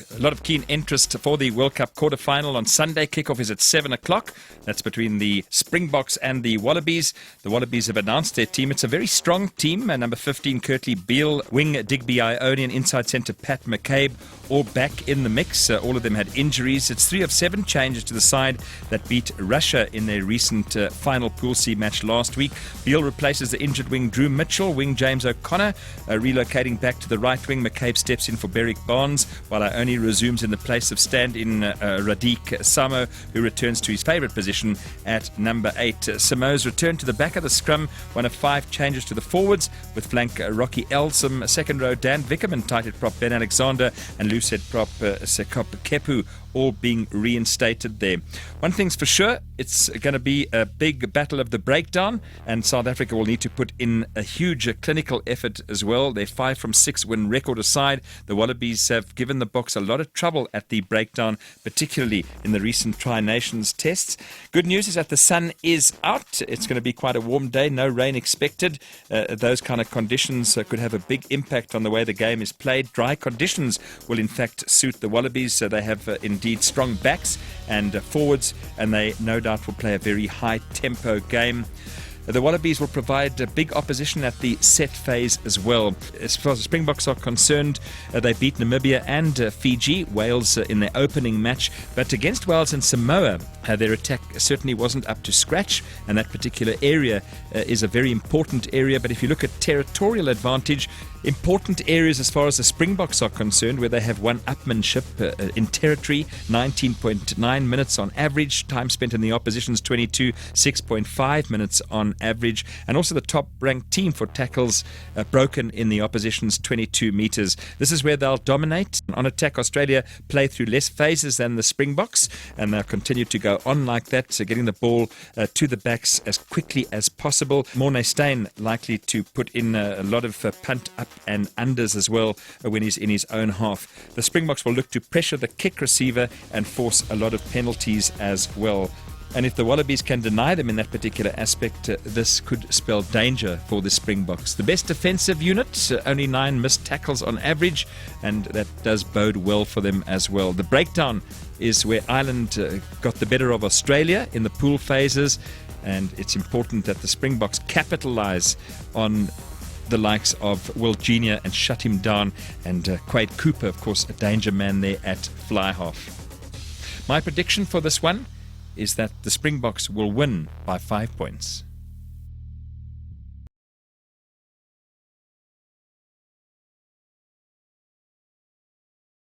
A lot of keen interest for the World Cup quarter-final on Sunday. Kickoff is at 7 o'clock. That's between the Springboks and the Wallabies. The Wallabies have announced their team. It's a very strong team. Number 15, Kurtley Beale, wing Digby Ione, and inside centre Pat McCabe, all back in the mix. All of them had injuries. It's 3 of 7 changes to the side that beat Russia in their recent final Pool C match last week. Beale replaces the injured wing Drew Mitchell. Wing James O'Connor relocating back to the right wing. McCabe steps in for Berwick Barnes, while Ione resumes in the place of stand-in Radiq Samo, who returns to his favourite position at number 8. Samoa's return to the back of the scrum, one of 5 changes to the forwards, with flank Rocky Elsom, second row Dan Vickerman, tight head prop Ben Alexander, and loose head prop Sekop Kepu, all being reinstated there. One thing's for sure, it's going to be a big battle of the breakdown, and South Africa will need to put in a huge clinical effort as well. Their 5 from 6 win record aside, the Wallabies have given the Boks a lot of trouble at the breakdown, particularly in the recent Tri-Nations tests. Good news is that the sun is out. It's going to be quite a warm day, no rain expected. Those kind of conditions could have a big impact on the way the game is played. Dry conditions will in fact suit the Wallabies, so they have indeed strong backs and forwards, and they no doubt will play a very high tempo game. The Wallabies will provide big opposition at the set phase as well. As far as the Springboks are concerned, they beat Namibia and Fiji, Wales in their opening match. But against Wales and Samoa, their attack certainly wasn't up to scratch, and that particular area is a very important area. But if you look at territorial advantage, important areas as far as the Springboks are concerned, where they have one-upmanship in territory, 19.9 minutes on average. Time spent in the opposition's 22, 6.5 minutes on average. And also the top-ranked team for tackles broken in the opposition's 22 metres. This is where they'll dominate. On attack, Australia play through less phases than the Springboks, and they'll continue to go on like that, so getting the ball to the backs as quickly as possible. Morne Steyn likely to put in a lot of punt up and unders as well when he's in his own half. The Springboks will look to pressure the kick receiver and force a lot of penalties as well. And if the Wallabies can deny them in that particular aspect, this could spell danger for the Springboks. The best defensive unit, only 9 missed tackles on average, and that does bode well for them as well. The breakdown is where Ireland got the better of Australia in the pool phases, and it's important that the Springboks capitalise on the likes of Will Jr. and shut him down, and Quade Cooper, of course, a danger man there at fly half. My prediction for this one is that the Springboks will win by 5 points.